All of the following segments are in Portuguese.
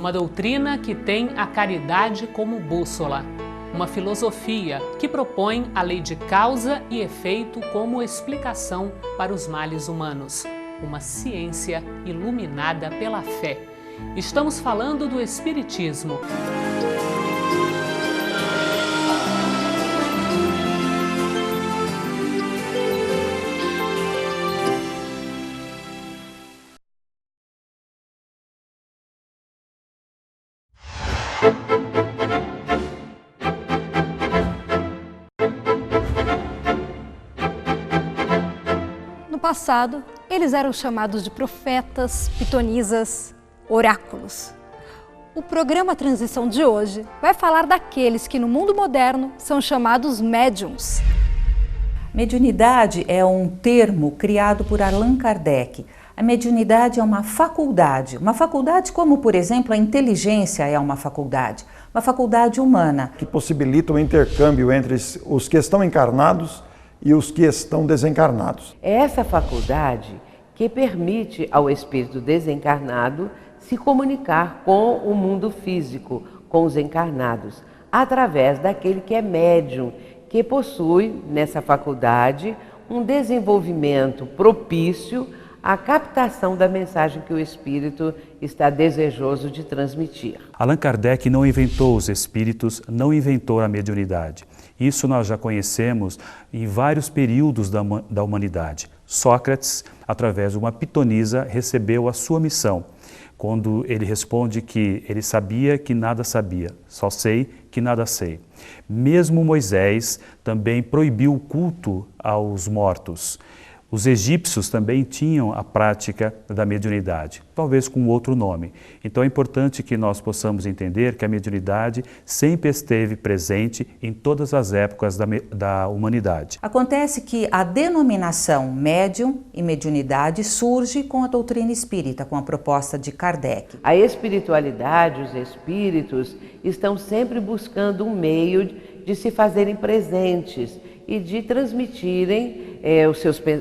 uma doutrina que tem a caridade como bússola, uma filosofia que propõe a lei de causa e efeito como explicação para os males humanos, uma ciência iluminada pela fé. Estamos falando do Espiritismo. No passado, eles eram chamados de profetas, pitonisas, oráculos. O programa Transição de hoje vai falar daqueles que no mundo moderno são chamados médiums. Mediunidade é um termo criado por Allan Kardec. A mediunidade é uma faculdade como, por exemplo, a inteligência é uma faculdade humana. Que possibilita o intercâmbio entre os que estão encarnados e os que estão desencarnados. É essa faculdade que permite ao espírito desencarnado se comunicar com o mundo físico, com os encarnados, através daquele que é médium, que possui nessa faculdade um desenvolvimento propício à captação da mensagem que o espírito está desejoso de transmitir. Allan Kardec não inventou os espíritos, não inventou a mediunidade. Isso nós já conhecemos em vários períodos da humanidade. Sócrates, através de uma pitonisa, recebeu a sua missão, quando ele responde que ele sabia que nada sabia, só sei que nada sei. Mesmo Moisés também proibiu o culto aos mortos. Os egípcios também tinham a prática da mediunidade, talvez com outro nome. Então é importante que nós possamos entender que a mediunidade sempre esteve presente em todas as épocas da humanidade. Acontece que a denominação médium e mediunidade surge com a doutrina espírita, com a proposta de Kardec. A espiritualidade, os espíritos, estão sempre buscando um meio de se fazerem presentes e de transmitirem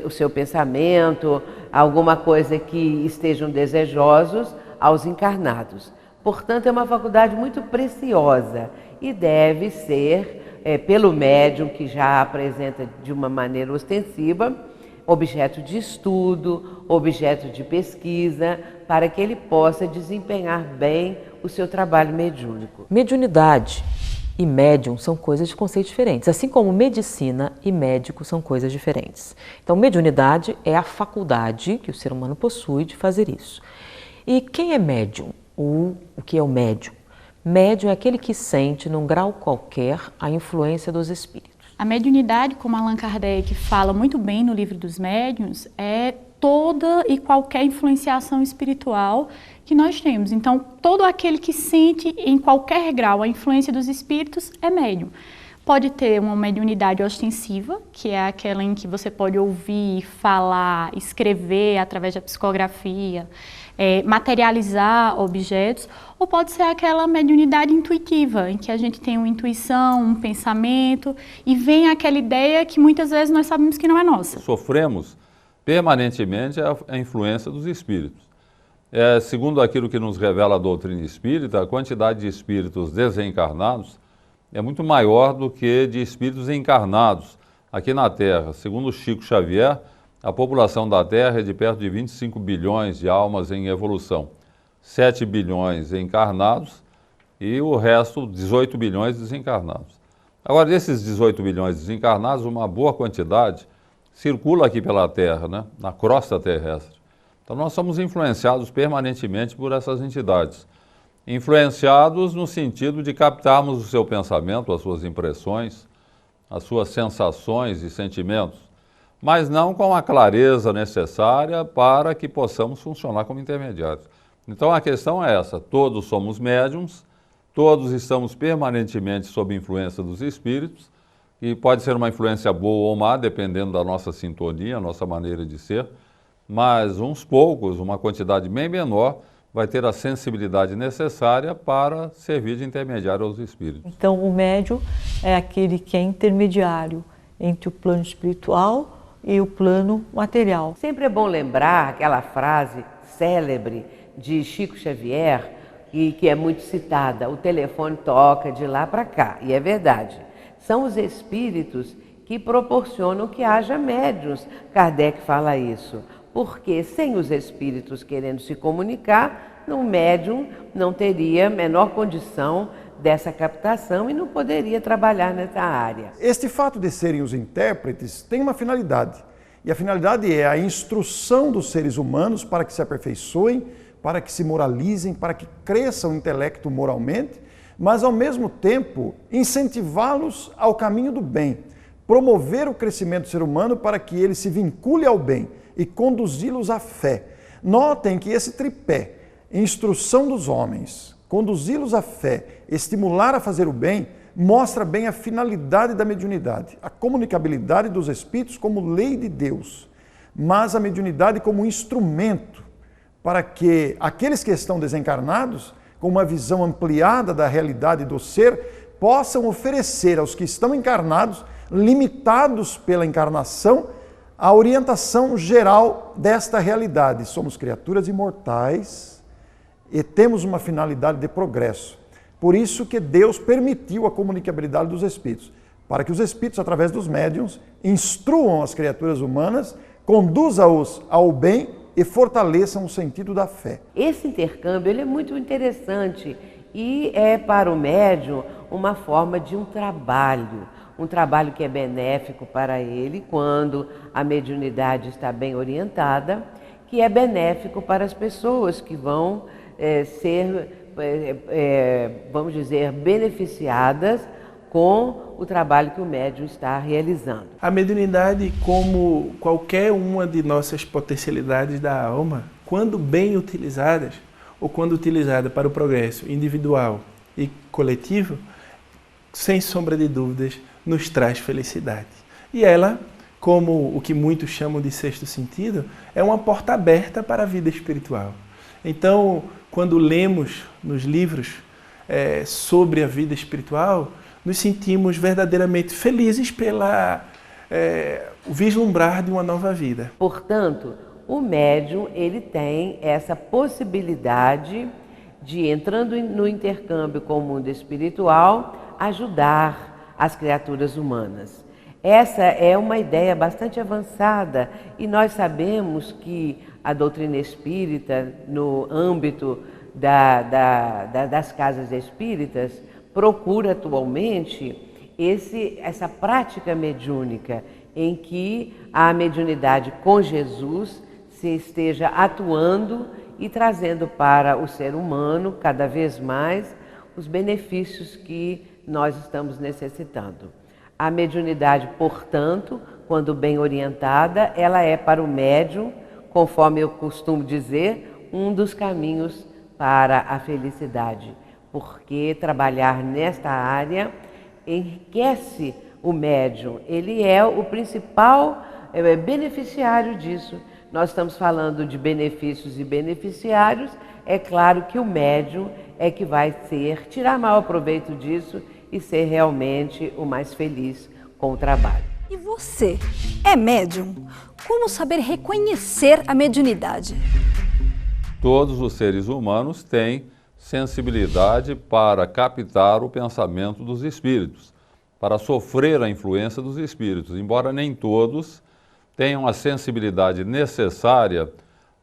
o seu pensamento, alguma coisa que estejam desejosos aos encarnados. Portanto, é uma faculdade muito preciosa e deve ser, pelo médium, que já apresenta de uma maneira ostensiva, objeto de estudo, objeto de pesquisa, para que ele possa desempenhar bem o seu trabalho mediúnico. Mediunidade e médium são coisas de conceitos diferentes, assim como medicina e médico são coisas diferentes. Então, mediunidade é a faculdade que o ser humano possui de fazer isso. E quem é médium? O que é o médium? Médium é aquele que sente, num grau qualquer, a influência dos espíritos. A mediunidade, como Allan Kardec fala muito bem no Livro dos Médiuns, é toda e qualquer influenciação espiritual que nós temos. Então, todo aquele que sente em qualquer grau a influência dos espíritos é médium. Pode ter uma mediunidade ostensiva, que é aquela em que você pode ouvir, falar, escrever através da psicografia, materializar objetos, ou pode ser aquela mediunidade intuitiva, em que a gente tem uma intuição, um pensamento, e vem aquela ideia que muitas vezes nós sabemos que não é nossa. Sofremos permanentemente a influência dos espíritos. Segundo aquilo que nos revela a doutrina espírita, a quantidade de espíritos desencarnados é muito maior do que de espíritos encarnados aqui na Terra. Segundo Chico Xavier, a população da Terra é de perto de 25 bilhões de almas em evolução, 7 bilhões encarnados e o resto 18 bilhões desencarnados. Agora, desses 18 bilhões desencarnados, uma boa quantidade circula aqui pela Terra, né, na crosta terrestre. Então nós somos influenciados permanentemente por essas entidades. Influenciados no sentido de captarmos o seu pensamento, as suas impressões, as suas sensações e sentimentos, mas não com a clareza necessária para que possamos funcionar como intermediários. Então a questão é essa: todos somos médiums, todos estamos permanentemente sob influência dos espíritos, e pode ser uma influência boa ou má, dependendo da nossa sintonia, nossa maneira de ser, mas uns poucos, uma quantidade bem menor, vai ter a sensibilidade necessária para servir de intermediário aos espíritos. Então o médium é aquele que é intermediário entre o plano espiritual e o plano material. Sempre é bom lembrar aquela frase célebre de Chico Xavier, e que é muito citada. O telefone toca de lá para cá, e é verdade. São os espíritos que proporcionam que haja médiuns. Kardec fala isso, porque sem os espíritos querendo se comunicar, o médium não teria a menor condição dessa captação e não poderia trabalhar nessa área. Este fato de serem os intérpretes tem uma finalidade, e a finalidade é a instrução dos seres humanos para que se aperfeiçoem, para que se moralizem, para que cresçam o intelecto moralmente, mas ao mesmo tempo incentivá-los ao caminho do bem, promover o crescimento do ser humano para que ele se vincule ao bem e conduzi-los à fé. Notem que esse tripé, instrução dos homens, conduzi-los à fé, estimular a fazer o bem, mostra bem a finalidade da mediunidade, a comunicabilidade dos espíritos como lei de Deus, mas a mediunidade como instrumento para que aqueles que estão desencarnados, com uma visão ampliada da realidade do ser, possam oferecer aos que estão encarnados, limitados pela encarnação, a orientação geral desta realidade. Somos criaturas imortais e temos uma finalidade de progresso. Por isso que Deus permitiu a comunicabilidade dos espíritos, para que os espíritos, através dos médiuns, instruam as criaturas humanas, conduza-os ao bem e fortaleçam o sentido da fé. Esse intercâmbio ele é muito interessante e é para o médium uma forma de um trabalho que é benéfico para ele quando a mediunidade está bem orientada, que é benéfico para as pessoas que vão vamos dizer, beneficiadas com o trabalho que o médium está realizando. A mediunidade, como qualquer uma de nossas potencialidades da alma, quando bem utilizadas, ou quando utilizada para o progresso individual e coletivo, sem sombra de dúvidas, nos traz felicidade. E ela, como o que muitos chamam de sexto sentido, é uma porta aberta para a vida espiritual. Então, quando lemos nos livros sobre a vida espiritual, nos sentimos verdadeiramente felizes pela o vislumbrar de uma nova vida. Portanto, o médium ele tem essa possibilidade de, entrando no intercâmbio com o mundo espiritual, ajudar as criaturas humanas. Essa é uma ideia bastante avançada e nós sabemos que a doutrina espírita, no âmbito das casas espíritas, procura atualmente essa prática mediúnica em que a mediunidade com Jesus se esteja atuando e trazendo para o ser humano cada vez mais os benefícios que nós estamos necessitando. A mediunidade, portanto, quando bem orientada, ela é para o médium, conforme eu costumo dizer, um dos caminhos para a felicidade, porque trabalhar nesta área enriquece o médium, ele é o principal beneficiário disso. Nós estamos falando de benefícios e beneficiários, é claro que o médium é que vai tirar maior proveito disso e ser realmente o mais feliz com o trabalho. E você, é médium? Como saber reconhecer a mediunidade? Todos os seres humanos têm sensibilidade para captar o pensamento dos espíritos, para sofrer a influência dos espíritos, embora nem todos tenham a sensibilidade necessária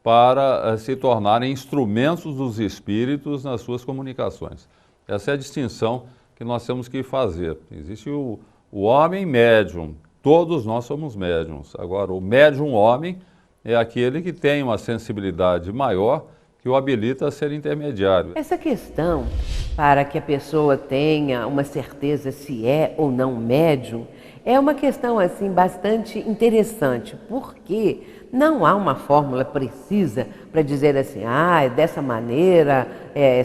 para se tornarem instrumentos dos espíritos nas suas comunicações. Essa é a distinção que nós temos que fazer. Existe o homem médium, todos nós somos médiums. Agora, o médium homem é aquele que tem uma sensibilidade maior que o habilita a ser intermediário. Essa questão para que a pessoa tenha uma certeza se é ou não médium é uma questão assim bastante interessante, porque não há uma fórmula precisa para dizer assim, é dessa maneira,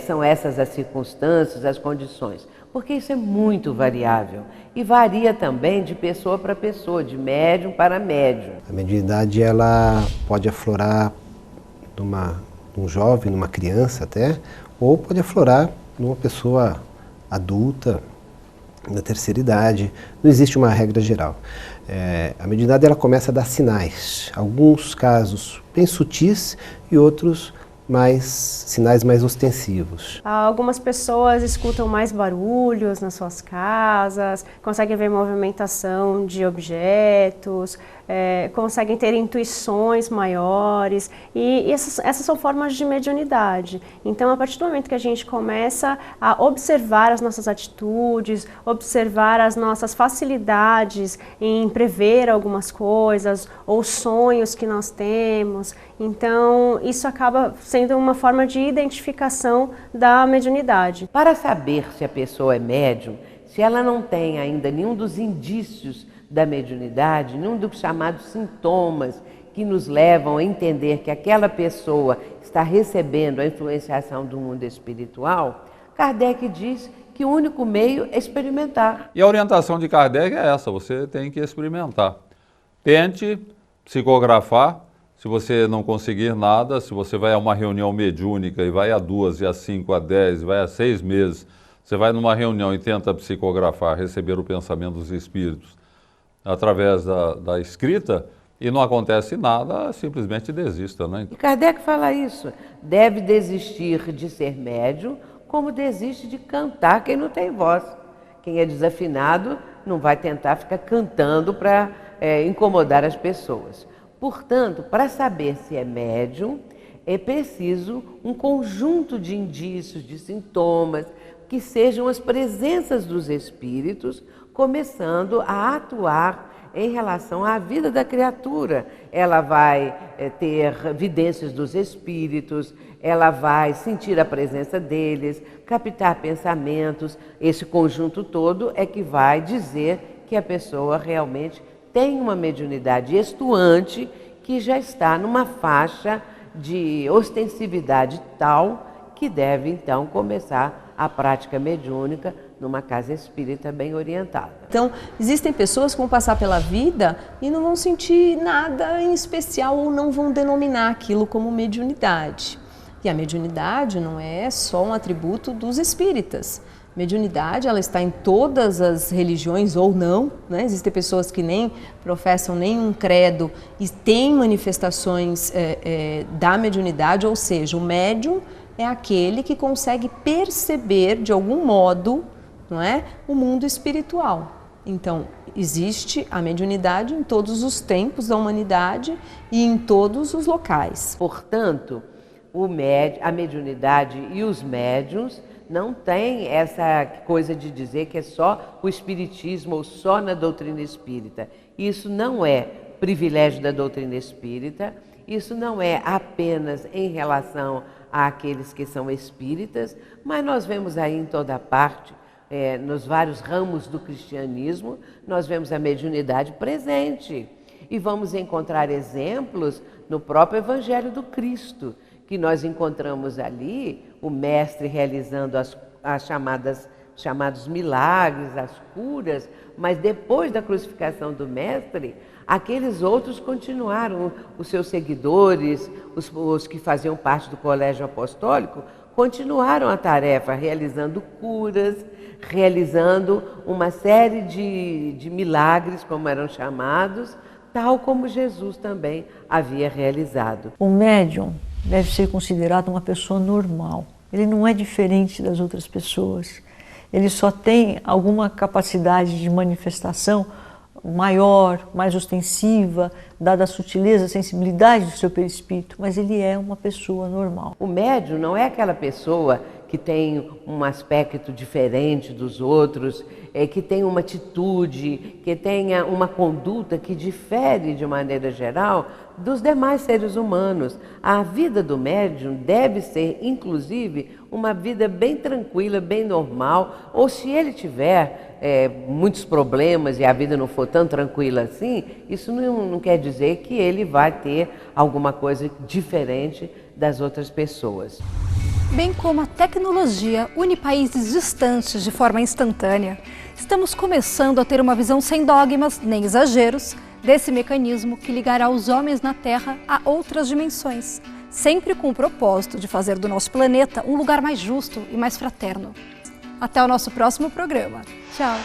são essas as circunstâncias, as condições, porque isso é muito variável e varia também de pessoa para pessoa, de médium para médium. A mediunidade ela pode aflorar num jovem, numa criança até, ou pode aflorar numa pessoa adulta, na terceira idade. Não existe uma regra geral. A mediunidade ela começa a dar sinais, alguns casos bem sutis e outros sinais mais ostensivos. Algumas pessoas escutam mais barulhos nas suas casas, conseguem ver movimentação de objetos, conseguem ter intuições maiores, e essas são formas de mediunidade. Então, a partir do momento que a gente começa a observar as nossas atitudes, observar as nossas facilidades em prever algumas coisas, ou sonhos que nós temos, então isso acaba sendo uma forma de identificação da mediunidade. Para saber se a pessoa é médium, se ela não tem ainda nenhum dos indícios da mediunidade, nenhum dos chamados sintomas que nos levam a entender que aquela pessoa está recebendo a influenciação do mundo espiritual, Kardec diz que o único meio é experimentar. E a orientação de Kardec é essa, você tem que experimentar. Tente psicografar. Se você não conseguir nada, se você vai a uma reunião mediúnica e vai a 2, e a 5, a 10, vai a 6 meses, você vai numa reunião e tenta psicografar, receber o pensamento dos espíritos através da escrita e não acontece nada, simplesmente desista, né? E Kardec fala isso, deve desistir de ser médium, como desiste de cantar quem não tem voz. Quem é desafinado não vai tentar ficar cantando para incomodar as pessoas. Portanto, para saber se é médium, é preciso um conjunto de indícios, de sintomas, que sejam as presenças dos espíritos começando a atuar em relação à vida da criatura. Ela vai ter vidências dos espíritos, ela vai sentir a presença deles, captar pensamentos. Esse conjunto todo é que vai dizer que a pessoa realmente tem uma mediunidade estuante que já está numa faixa de ostensividade tal que deve então começar a prática mediúnica numa casa espírita bem orientada. Então, existem pessoas que vão passar pela vida e não vão sentir nada em especial ou não vão denominar aquilo como mediunidade. E a mediunidade não é só um atributo dos espíritas. Mediunidade, ela está em todas as religiões ou não, né? Existem pessoas que nem professam nenhum credo e têm manifestações da mediunidade, ou seja, o médium é aquele que consegue perceber de algum modo, não é, o mundo espiritual. Então, existe a mediunidade em todos os tempos da humanidade e em todos os locais. Portanto, a mediunidade e os médiuns não tem essa coisa de dizer que é só o espiritismo ou só na doutrina espírita. Isso não é privilégio da doutrina espírita, isso não é apenas em relação àqueles que são espíritas, mas nós vemos aí em toda parte, nos vários ramos do cristianismo, nós vemos a mediunidade presente. E vamos encontrar exemplos no próprio Evangelho do Cristo, que nós encontramos ali o mestre realizando as chamados milagres, as curas, mas depois da crucificação do mestre, aqueles outros continuaram, os seus seguidores, os que faziam parte do colégio apostólico, continuaram a tarefa, realizando curas, realizando uma série de milagres, como eram chamados, tal como Jesus também havia realizado. O médium deve ser considerado uma pessoa normal. Ele não é diferente das outras pessoas. Ele só tem alguma capacidade de manifestação maior, mais ostensiva, dada a sutileza, a sensibilidade do seu perispírito, mas ele é uma pessoa normal. O médium não é aquela pessoa que tem um aspecto diferente dos outros, que tem uma atitude, que tenha uma conduta que difere de maneira geral dos demais seres humanos. A vida do médium deve ser, inclusive, uma vida bem tranquila, bem normal, ou se ele tiver muitos problemas e a vida não for tão tranquila assim, isso não quer dizer que ele vai ter alguma coisa diferente das outras pessoas. Bem como a tecnologia une países distantes de forma instantânea, estamos começando a ter uma visão sem dogmas nem exageros desse mecanismo que ligará os homens na Terra a outras dimensões, sempre com o propósito de fazer do nosso planeta um lugar mais justo e mais fraterno. Até o nosso próximo programa. Tchau!